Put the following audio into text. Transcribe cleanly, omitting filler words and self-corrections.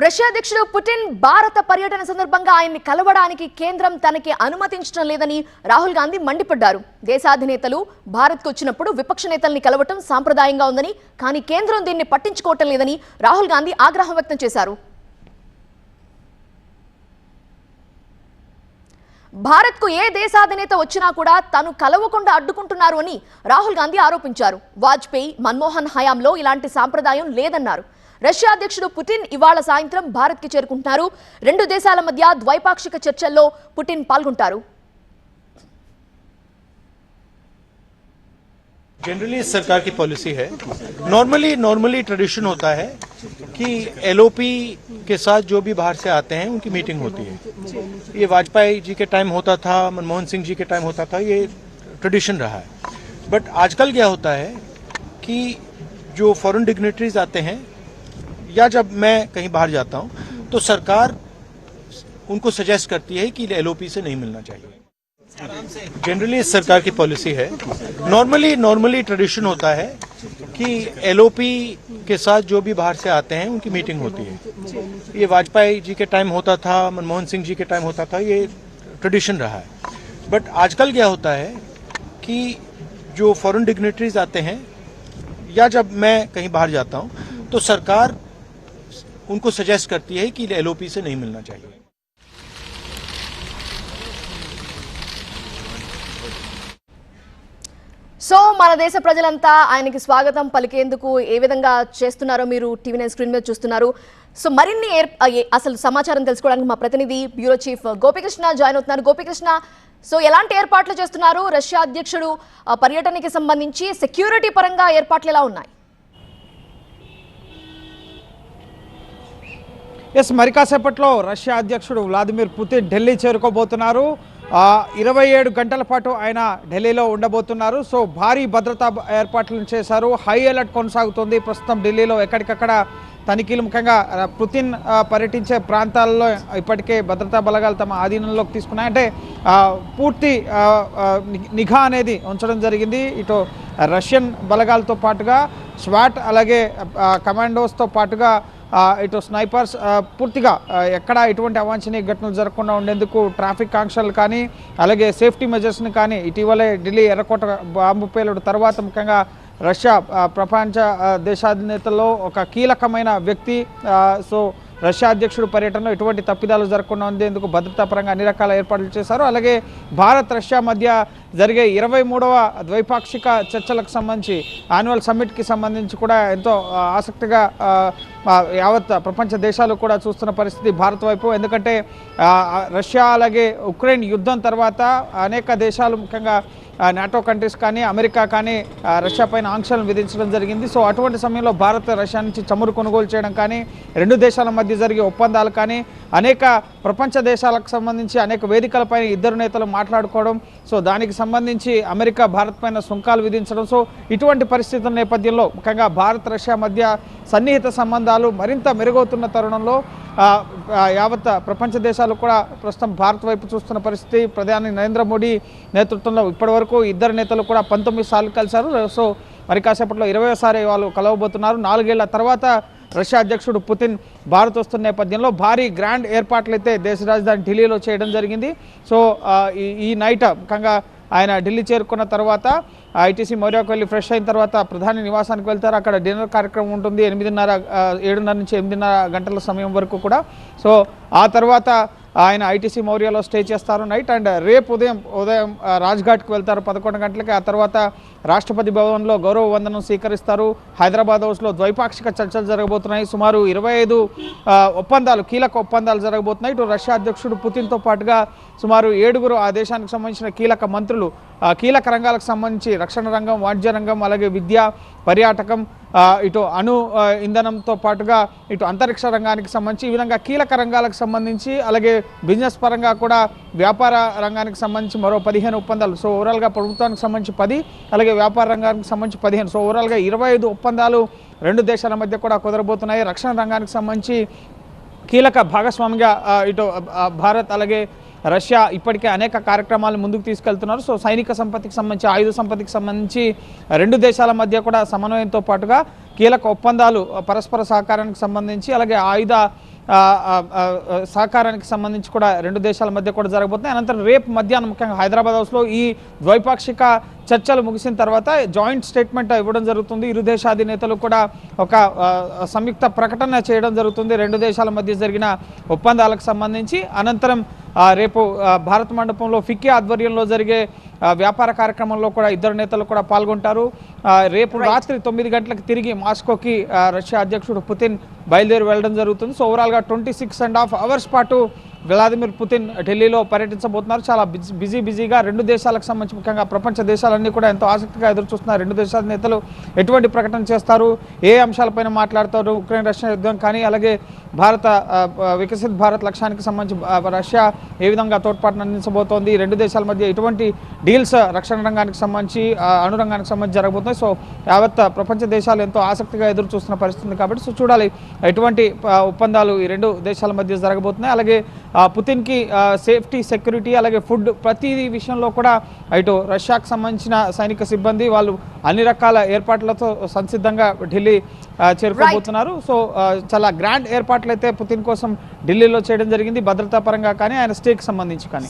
Russia అధ్యక్షుడు Putin భారత పర్యటన సందర్భంగా ఆయన్ని కలవడానికి కేంద్రం తనకి అనుమతించడం లేదని రాహుల్ గాంధీ మండిపడ్డారు. దేశాధినేతలు భారత్కు వచ్చినప్పుడు విపక్ష నేతల్ని కలవటం సాంప్రదాయంగా ఉందని, కానీ కేంద్రం దీన్ని పట్టించుకోవటం లేదని రాహుల్ గాంధీ ఆగ్రహం వ్యక్తం చేశారు. భారత్కు ఏ దేశాధినేత వచ్చినా కూడా తను కలవకుండా అడ్డుకుంటున్నారు అని రాహుల్ గాంధీ ఆరోపించారు. వాజ్పేయి, మన్మోహన్ హయాంలో ఇలాంటి సాంప్రదాయం లేదన్నారు. రష్యా అధ్యక్షుడు పుటిన్ ఇవాళ సాయంత్రం భారత్కి చేరుకుంటున్నారు. రెండు దేశాల మధ్య ద్వైపాక్షిక చర్చల్లో పుటిన్ పాల్గొంటారు. जनरली सरकार की पॉलिसी है, नॉर्मली ट्रेडिशन होता है कि एलओपी के साथ जो भी बाहर से आते हैं उनकी मीटिंग होती है. ये वाजपेयी जी के टाइम होता था, मनमोहन सिंह जी के टाइम होता था, ये ट्रेडिशन रहा है. बट आजकल क्या होता है कि जो फॉरेन डिग्नेटरीज आते हैं या जब मैं कहीं बाहर जाता हूं तो सरकार उनको सजेस्ट करती है कि एलओपी से नहीं मिलना चाहिए. जनरली सरकार की पॉलिसी है, नॉर्मली ट्रेडिशन होता है कि एलओपी के साथ जो भी बाहर से आते हैं उनकी मीटिंग होती है. ये वाजपेयी जी के टाइम होता था, मनमोहन सिंह जी के टाइम होता था, ये ट्रेडिशन रहा है. बट आजकल क्या होता है कि जो फॉरेन डिग्नेटरीज आते हैं या जब मैं कहीं बाहर जाता हूं तो सरकार उनको सजेस्ट करती है कि एलओपी से नहीं मिलना चाहिए. సో మన దేశ ప్రజలంతా ఆయనకి స్వాగతం పలికేందుకు ఏ విధంగా చేస్తున్నారో మీరు టీవీ9 స్క్రీన్ మీద చూస్తున్నారు. సో మరిన్ని అసలు సమాచారం తెలుసుకోవడానికి మా ప్రతినిధి బ్యూరో చీఫ్ గోపికృష్ణ జాయిన్ అవుతున్నారు. గోపికృష్ణ, సో ఎలాంటి ఏర్పాట్లు చేస్తున్నారు? రష్యా అధ్యక్షుడు పర్యటనకి సంబంధించి సెక్యూరిటీ పరంగా ఏర్పాట్లు ఎలా ఉన్నాయి? మరి కాసేపట్లో రష్యా అధ్యక్షుడు వ్లాదిమిర్ పుతిన్ ఢిల్లీ చేరుకోబోతున్నారు. 27 గంటల పాటు ఆయన ఢిల్లీలో ఉండబోతున్నారు. సో భారీ భద్రతా ఏర్పాట్లను చేశారు. హై అలర్ట్ కొనసాగుతుంది ప్రస్తుతం ఢిల్లీలో. ఎక్కడికక్కడ తనిఖీలు, ముఖ్యంగా పుతిన్ పర్యటించే ప్రాంతాల్లో ఇప్పటికే భద్రతా బలగాలు తమ ఆధీనంలోకి తీసుకున్నాయి. అంటే పూర్తి నిఘా అనేది ఉంచడం జరిగింది. ఇటు రష్యన్ బలగాలతో పాటుగా స్వాట్, అలాగే కమాండోస్తో పాటుగా ఇటు స్నైపర్స్ పూర్తిగా ఎక్కడ ఎటువంటి అవాంఛనీయ ఘటనలు జరగకుండా ఉండేందుకు ట్రాఫిక్ ఆంక్షలు కానీ, అలాగే సేఫ్టీ మెజర్స్ని కానీ, ఇటీవలే ఢిల్లీ ఎర్రకోట బాంబు పేలుడు తర్వాత ముఖ్యంగా రష్యా ప్రపంచ దేశాధినేతల్లో ఒక కీలకమైన వ్యక్తి. సో రష్యా అధ్యక్షుడు పర్యటనలో ఎటువంటి తప్పిదాలు జరగకుండా ఉండేందుకు భద్రతా పరంగా అన్ని రకాల ఏర్పాట్లు చేశారు. అలాగే భారత్ రష్యా మధ్య జరిగే 23వ ద్వైపాక్షిక చర్చలకు సంబంధించి, యాన్యువల్ సమ్మిట్కి సంబంధించి కూడా ఎంతో ఆసక్తిగా యావత్ ప్రపంచ దేశాలు కూడా చూస్తున్న పరిస్థితి భారత్ వైపు. ఎందుకంటే రష్యా అలాగే ఉక్రెయిన్ యుద్ధం తర్వాత అనేక దేశాలు, ముఖ్యంగా నాటో కంట్రీస్ కానీ, అమెరికా కానీ రష్యా పైన ఆంక్షలను విధించడం జరిగింది. సో అటువంటి సమయంలో భారత్ రష్యా నుంచి చమురు కొనుగోలు చేయడం కానీ, రెండు దేశాల మధ్య జరిగే ఒప్పందాలు కానీ, అనేక ప్రపంచ దేశాలకు సంబంధించి అనేక వేదికలపైన ఇద్దరు నేతలు మాట్లాడుకోవడం, సో దానికి సంబంధించి అమెరికా భారత్ పైన సుంకాలు విధించడం. సో ఇటువంటి పరిస్థితుల నేపథ్యంలో ముఖ్యంగా భారత్ రష్యా మధ్య సన్నిహిత సంబంధాలు మరింత మెరుగవుతున్న తరుణంలో యావత్ ప్రపంచ దేశాలు కూడా ప్రస్తుతం భారత్ వైపు చూస్తున్న పరిస్థితి. ప్రధాని నరేంద్ర మోడీ నేతృత్వంలో ఇప్పటివరకు ఇద్దరు నేతలు కూడా 19 సార్లు కలిశారు. సో మరి కాసేపట్లో 20వ వాళ్ళు కలవబోతున్నారు. 4 ఏళ్ల తర్వాత రష్యా అధ్యక్షుడు పుతిన్ భారత్ వస్తున్న నేపథ్యంలో భారీ గ్రాండ్ ఏర్పాట్లు అయితే దేశ రాజధాని ఢిల్లీలో చేయడం జరిగింది. సో ఈ నైట్ ముఖ్యంగా ఆయన ఢిల్లీ చేరుకున్న తర్వాత ఐటీసీ మౌర్యాకు వెళ్ళి ఫ్రెష్ అయిన తర్వాత ప్రధాని నివాసానికి వెళ్తారు. అక్కడ డిన్నర్ కార్యక్రమం ఉంటుంది 7:30 నుంచి 8:30 గంటల సమయం వరకు కూడా. సో ఆ తర్వాత ఆయన ఐటీసీ మౌర్యాలో స్టే చేస్తారు నైట్. అండ్ రేపు ఉదయం రాజ్ఘాట్కి వెళ్తారు 11 గంటలకి. ఆ తర్వాత రాష్ట్రపతి భవన్లో గౌరవ వందనం స్వీకరిస్తారు. హైదరాబాద్ హౌస్లో ద్వైపాక్షిక చర్చలు జరగబోతున్నాయి. సుమారు 25 ఒప్పందాలు, కీలక ఒప్పందాలు జరగబోతున్నాయి. ఇటు రష్యా అధ్యక్షుడు పుతిన్తో పాటుగా సుమారు 7 ఆ దేశానికి సంబంధించిన కీలక మంత్రులు కీలక రంగాలకు సంబంధించి రక్షణ రంగం, వాణిజ్య రంగం, అలాగే విద్య, పర్యాటకం, ఇటు అణు ఇంధనంతో పాటుగా ఇటు అంతరిక్ష రంగానికి సంబంధించి ఈ విధంగా కీలక రంగాలకు సంబంధించి, అలాగే బిజినెస్ పరంగా కూడా వ్యాపార రంగానికి సంబంధించి మరో 15 ఒప్పందాలు. సో ఓవరాల్గా ప్రభుత్వానికి సంబంధించి 10, అలాగే వ్యాపార రంగానికి సంబంధించి 15. సో ఓవరాల్గా 25 ఒప్పందాలు రెండు దేశాల మధ్య కూడా కుదరబోతున్నాయి. రక్షణ రంగానికి సంబంధించి కీలక భాగస్వామిగా ఇటు భారత్ అలాగే రష్యా ఇప్పటికే అనేక కార్యక్రమాలు ముందుకు తీసుకెళ్తున్నారు. సో సైనిక సంపత్తికి సంబంధించి, ఆయుధ సంపత్తికి సంబంధించి రెండు దేశాల మధ్య కూడా సమన్వయంతో పాటుగా కీలక ఒప్పందాలు పరస్పర సహకారానికి సంబంధించి, అలాగే ఆయుధ సహకారానికి సంబంధించి కూడా రెండు దేశాల మధ్య కూడా జరగబోతున్నాయి. అనంతరం రేపు మధ్యాహ్నం ముఖ్యంగా హైదరాబాద్ హౌస్లో ఈ ద్వైపాక్షిక చర్చలు ముగిసిన తర్వాత జాయింట్ స్టేట్మెంట్ ఇవ్వడం జరుగుతుంది. ఇరు దేశాధినేతలు కూడా ఒక సంయుక్త ప్రకటన చేయడం జరుగుతుంది రెండు దేశాల మధ్య జరిగిన ఒప్పందాలకు సంబంధించి. అనంతరం రేపు భారత మండపంలో ఫిక్కీ ఆధ్వర్యంలో జరిగే వ్యాపార కార్యక్రమంలో కూడా ఇద్దరు నేతలు కూడా పాల్గొంటారు. రేపు రాత్రి 9 గంటలకు తిరిగి మాస్కోకి రష్యా అధ్యక్షుడు పుతిన్ బయలుదేరి వెళ్ళడం జరుగుతుంది. సో ఓవరాల్గా 26.5 అవర్స్ పాటు వ్లాదిమిర్ పుతిన్ ఢిల్లీలో పర్యటించబోతున్నారు. చాలా బిజీగా రెండు దేశాలకు సంబంధించి ముఖ్యంగా ప్రపంచ దేశాలన్నీ కూడా ఎంతో ఆసక్తిగా ఎదురు చూస్తున్నారు. రెండు దేశాల నేతలు ఎటువంటి ప్రకటన చేస్తారు, ఏ అంశాలపైన మాట్లాడతారు, ఉక్రెయిన్ రష్యా యుద్ధం కానీ అలాగే భారత వికసిత్ భారత్ లక్ష్యానికి సంబంధించి రష్యా ఏ విధంగా తోడ్పాటును అందించబోతోంది, రెండు దేశాల మధ్య ఎటువంటి డీల్స్ రక్షణ రంగానికి సంబంధించి అణురంగానికి సంబంధించి జరగబోతున్నాయి. సో యావత్ ప్రపంచ దేశాలు ఎంతో ఆసక్తిగా ఎదురు చూస్తున్న పరిస్థితి కాబట్టి సో చూడాలి ఎటువంటి ఒప్పందాలు ఈ రెండు దేశాల మధ్య జరగబోతున్నాయి. అలాగే పుతిన్కి సేఫ్టీ, సెక్యూరిటీ అలాగే ఫుడ్ ప్రతి విషయంలో కూడా ఇటు రష్యాకు సంబంధించిన సైనిక సిబ్బంది వాళ్ళు అన్ని రకాల ఏర్పాట్లతో సంసిద్ధంగా ఢిల్లీ చేరుకోబోతున్నారు. సో చాలా గ్రాండ్ ఏర్పాట్లు అయితే పుతిన్ కోసం ఢిల్లీలో చేయడం జరిగింది, భద్రతా పరంగా కానీ ఆయన స్టేకి సంబంధించి కానీ.